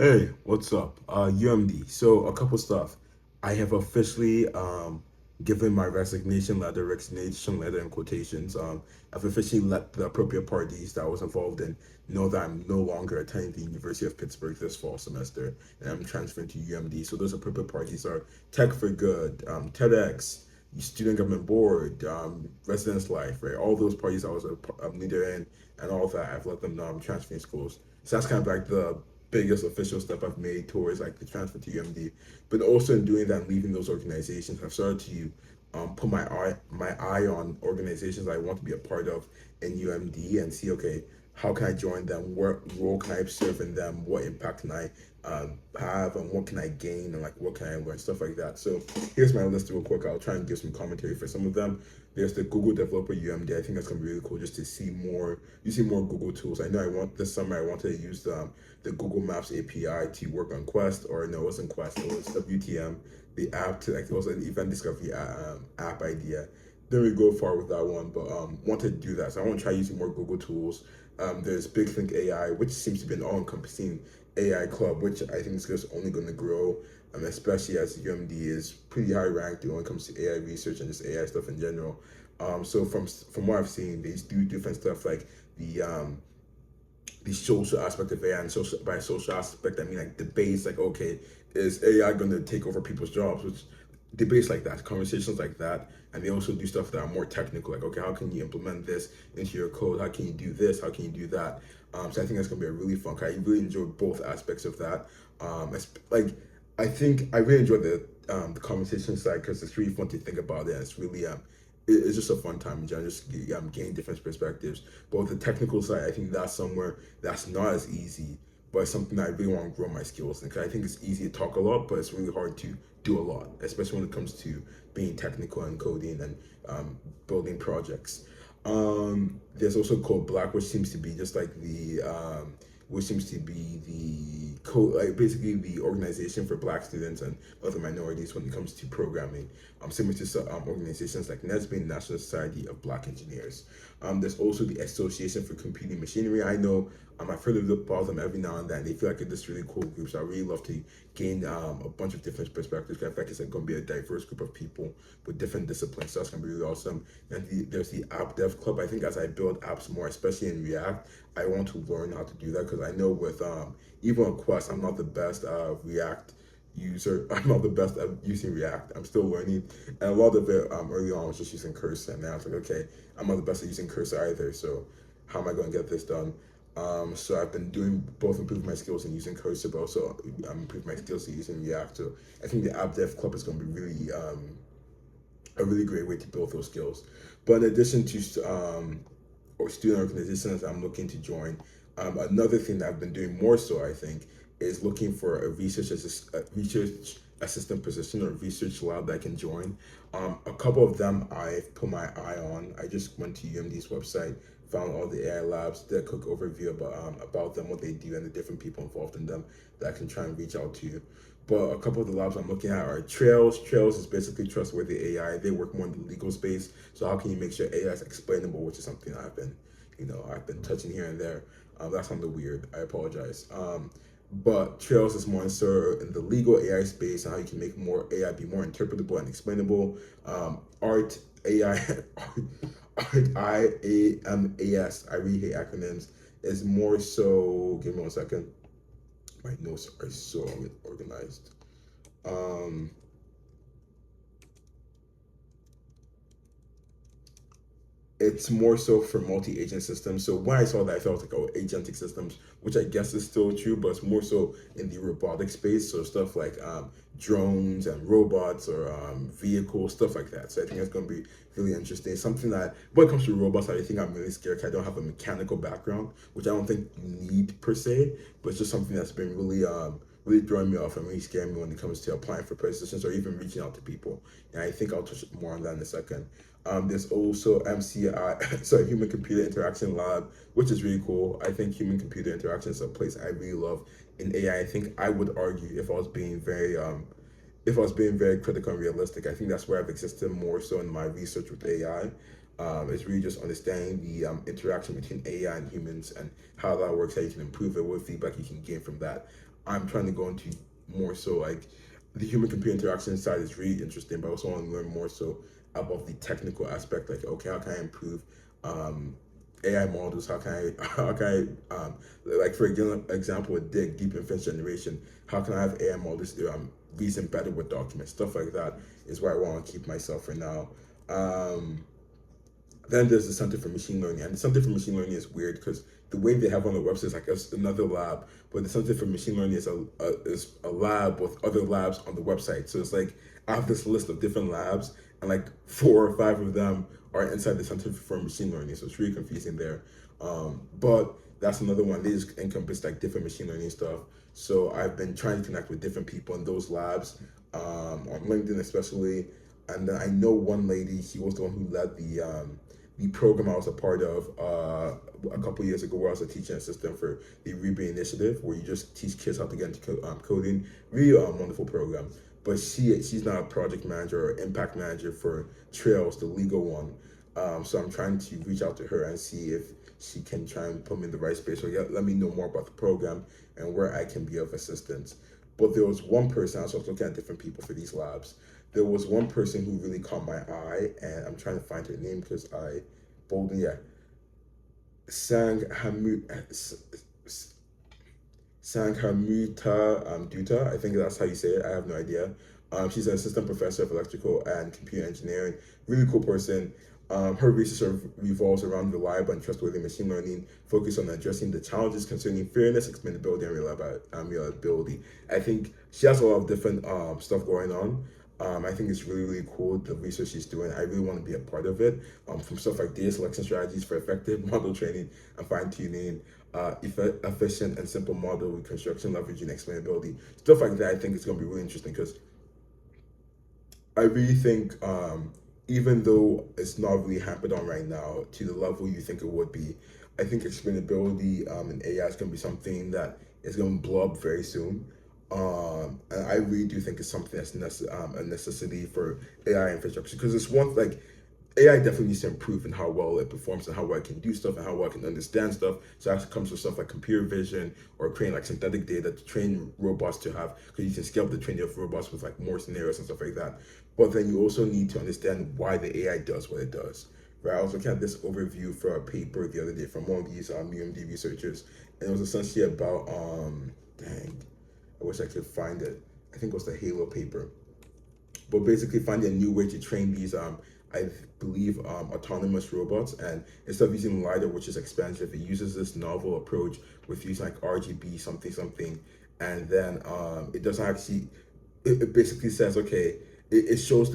Hey, what's up? UMD. So a couple stuff. I have officially given my resignation letter in quotations. I've officially let the appropriate parties that I was involved in know that I'm no longer attending the University of Pittsburgh this fall semester, and I'm transferring to UMD. So those appropriate parties are Tech for Good, TEDx, Student Government Board, Residence Life, right? All those parties I was a leader in, and all of that. I've let them know I'm transferring schools. So that's kind of like the biggest official step I've made towards like the transfer to UMD. But also in doing that, leaving those organizations, I've started to put my eye on organizations I want to be a part of in UMD and see, okay, how can I join them? What role can I serve in them? What impact can I have, and what can I gain, and like what can I learn, stuff like that. So here's my list real quick. I'll try and give some commentary for some of them. There's the Google Developer UMD. I think that's gonna be really cool just to see more. You see more Google tools. I know I want this summer. I wanted to use the Google Maps API to work on Quest, or no, it wasn't Quest. It was WTM, the app to like it was an event discovery app idea. Didn't really go far with that one, but wanted to do that. So I want to try using more Google tools. There's Big Think AI, which seems to be an all-encompassing AI club, which I think is just only going to grow, especially as UMD is pretty high ranked when it comes to AI research and just AI stuff in general. So from what I've seen, they do different stuff like the social aspect of AI, and social by social aspect I mean like debates like, okay, is AI going to take over people's jobs, which debates like that, conversations like that. And they also do stuff that are more technical, like, okay, how can you implement this into your code, how can you do this, how can you do that. So I think that's going to be a really fun. I really enjoyed both aspects of that. It's, like, I think I really enjoyed the conversation side because it's really fun to think about it, and it's really it's just a fun time in general, just gain different perspectives. But with the technical side, I think that's somewhere that's not as easy, but it's something that I really want to grow my skills in. Because I think it's easy to talk a lot, but it's really hard to do a lot, especially when it comes to being technical and coding and building projects. There's also Code Black, which seems to be just like which seems to be the code, like basically the organization for Black students and other minorities when it comes to programming. Similar to organizations like NESB, National Society of Black Engineers. There's also the Association for Computing Machinery. I know I've heard about them every now and then. They feel like it's this really cool group, so I really love to gain a bunch of different perspectives. I feel like it's like going to be a diverse group of people with different disciplines, so that's going to be really awesome. And there's the App Dev Club. I think as I build apps more, especially in React, I want to learn how to do that because I know with even on Quest, I'm not the best React user. I'm not the best at using React. I'm still learning, and a lot of it early on was just using cursor. And now it's like, okay, I'm not the best at using cursor either. So how am I going to get this done? So I've been doing both improve my skills in using cursor, but also improve my skills in using React. So I think the App Dev Club is going to be really a really great way to build those skills. But in addition to or student organizations I'm looking to join, another thing that I've been doing more so, I think, is looking for a research assistant position or research lab that I can join. A couple of them I've put my eye on. I just went to UMD's website, found all the AI labs, did a quick overview about them, what they do, and the different people involved in them that I can try and reach out to. But a couple of the labs I'm looking at are Trails. Trails is basically trustworthy AI. They work more in the legal space. So how can you make sure AI is explainable, which is something I've been touching here and there. That sounded weird. I apologize. But Trails is more so in the legal AI space and how you can make more AI be more interpretable and explainable. Art AI, Art IAMAS. I really hate acronyms. Is more so. Give me 1 second. My notes are so organized. Um, it's more so for multi-agent systems. So when I saw that, I felt like, oh, agentic systems, which I guess is still true, but it's more so in the robotic space. So stuff like drones and robots or vehicles, stuff like that. So I think it's going to be really interesting. Something that, when it comes to robots, I think I'm really scared because I don't have a mechanical background, which I don't think you need per se, but it's just something that's been really throwing me off and really scaring me when it comes to applying for positions or even reaching out to people. And I think I'll touch more on that in a second. There's also MCI, sorry, Human Computer Interaction Lab, which is really cool. I think human computer interaction is a place I really love in AI. I think I would argue if I was being very critical and realistic, I think that's where I've existed more so in my research with AI. It's really just understanding the interaction between AI and humans and how that works, how you can improve it, what feedback you can gain from that. I'm trying to go into more so like the human computer interaction side is really interesting, but I also want to learn more so about the technical aspect. Like, okay, how can I improve AI models? How can I like for example with deep inference generation? How can I have AI models to reason better with documents? Stuff like that is where I want to keep myself for now. Um, then there's the Center for Machine Learning, and the Center for Machine Learning is weird because the way they have on the website is like another lab, but the Center for Machine Learning is a lab with other labs on the website. So it's like I have this list of different labs, and like 4 or 5 of them are inside the Center for Machine Learning. So it's really confusing there. But that's another one. They just encompass like different machine learning stuff. So I've been trying to connect with different people in those labs, on LinkedIn especially. And then I know one lady. She was the one who led the program I was a part of a couple years ago, where I was a teaching assistant for the Ruby Initiative, where you just teach kids how to get into coding. Really wonderful program. But she's not a project manager or impact manager for Trails, the legal one. So I'm trying to reach out to her and see if she can try and put me in the right space, or let me know more about the program and where I can be of assistance. But there was one person, I was looking at different people for these labs. There was one person who really caught my eye, and I'm trying to find her name because I boldly, yeah, Sang Hamu, Sanghamita Dutta. I think that's how you say it. I have no idea. She's an assistant professor of electrical and computer engineering. Really cool person. Her research sort of revolves around reliable and trustworthy machine learning, focused on addressing the challenges concerning fairness, explainability, and reliability. I think she has a lot of different stuff going on. I think it's really, really cool, the research she's doing. I really want to be a part of it. From stuff like data selection strategies for effective model training and fine tuning, efficient and simple model reconstruction, leveraging explainability, stuff like that. I think it's going to be really interesting because I really think, even though it's not really hampered on right now to the level you think it would be, I think explainability in AI is going to be something that is going to blow up very soon. And I really do think it's something that's a necessity for AI infrastructure, because it's one like AI definitely needs to improve in how well it performs and how well it can do stuff and how well it can understand stuff. So that comes with stuff like computer vision or creating like synthetic data to train robots to have, because you can scale up the training of robots with like more scenarios and stuff like that. But then you also need to understand why the AI does what it does. Right? I was looking at this overview for a paper the other day from one of these UMD researchers, and it was essentially about dang, I wish I could find it. I think it was the Halo paper, but basically finding a new way to train these I believe autonomous robots, and instead of using lidar, which is expensive, it uses this novel approach with using like RGB something something, and then it doesn't actually, it basically says, okay, it shows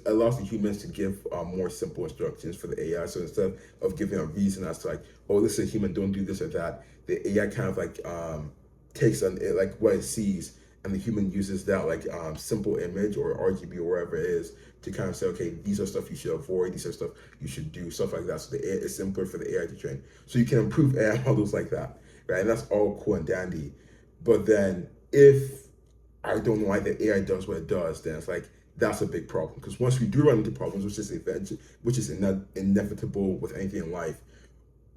allows the humans to give more simple instructions for the AI. So instead of giving a reason as to like, oh, this is a human, don't do this or that, the AI kind of like takes on it, like what it sees, and the human uses that like simple image or RGB or wherever it is to kind of say, okay, these are stuff you should avoid, these are stuff you should do, stuff like that. So the AI is simpler for the AI to train. So you can improve AI models like that, right? And that's all cool and dandy. But then if I don't know why the AI does what it does, then it's like that's a big problem. Because once we do run into problems, which is inevitable with anything in life,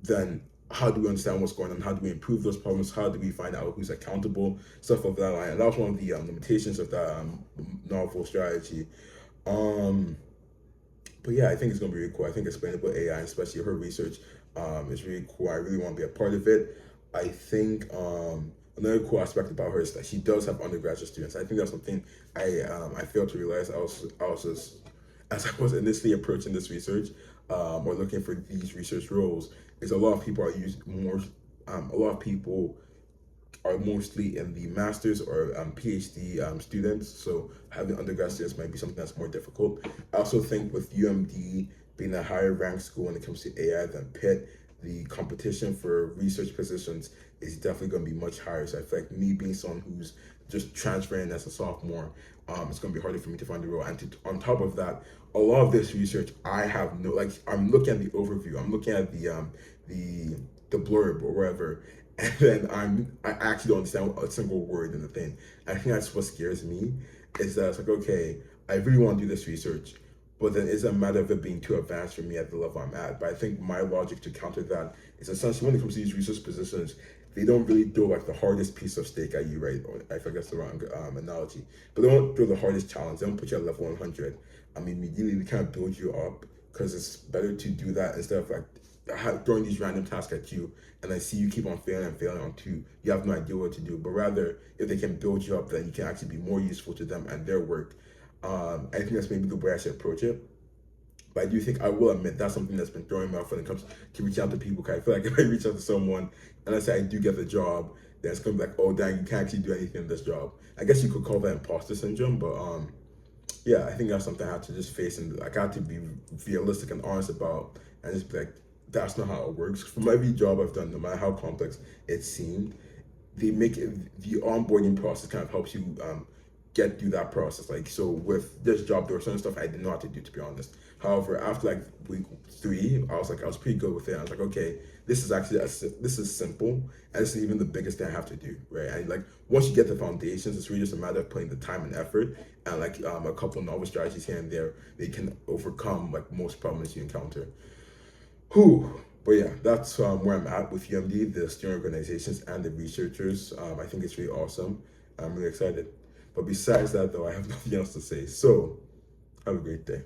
then how do we understand what's going on? How do we improve those problems? How do we find out who's accountable? Stuff of that line. And that was one of the limitations of that novel strategy. Um, but yeah, I think it's gonna be really cool. I think explainable AI, especially her research, is really cool. I really want to be a part of it. I think another cool aspect about her is that she does have undergraduate students. I think that's something I failed to realize. I was just, as I was initially approaching this research, or looking for these research roles, is a lot of people are used more. A lot of people are mostly in the master's or PhD students. So having undergrad students might be something that's more difficult. I also think with UMD being a higher ranked school when it comes to AI than Pitt, the competition for research positions is definitely going to be much higher. So I feel like me being someone who's just transferring as a sophomore, it's going to be harder for me to find a role. And on top of that, a lot of this research, I have no, like, I'm looking at the overview, I'm looking at the blurb or whatever, and then I actually don't understand a single word in the thing. I think that's what scares me, is that it's like, okay, I really want to do this research, but then it's a matter of it being too advanced for me at the level I'm at. But I think my logic to counter that is essentially when it comes to these research positions, they don't really throw like the hardest piece of steak at you, right? Or I think that's the wrong analogy, but they don't throw the hardest challenge. They don't put you at level 100. I mean, ideally, they kind of build you up because it's better to do that instead of like throwing these random tasks at you and I see you keep on failing and failing on two. You have no idea what to do. But rather, if they can build you up, then you can actually be more useful to them and their work. I think that's maybe the way I should approach it. But I do think I will admit that's something that's been throwing me off when it comes to reaching out to people. Cause I feel like if I reach out to someone and let's say I do get the job, then it's gonna be like, oh dang, you can't actually do anything in this job. I guess you could call that imposter syndrome, but yeah, I think that's something I have to just face and like I have to be realistic and honest about and just be like, that's not how it works. From every job I've done, no matter how complex it seemed, they make it the onboarding process kind of helps you get through that process. Like so with this job, there was certain stuff I didn't know how to do to be honest. However, after like week 3, I was pretty good with it. I was like, okay, this is actually this is simple, and this is even the biggest thing I have to do, right? And like once you get the foundations, it's really just a matter of putting the time and effort, and like a couple novel strategies here and there, they can overcome like most problems you encounter. Whew. But yeah, that's where I'm at with UMD, the steering organizations and the researchers. I think it's really awesome. I'm really excited. But besides that, though, I have nothing else to say. So, have a great day.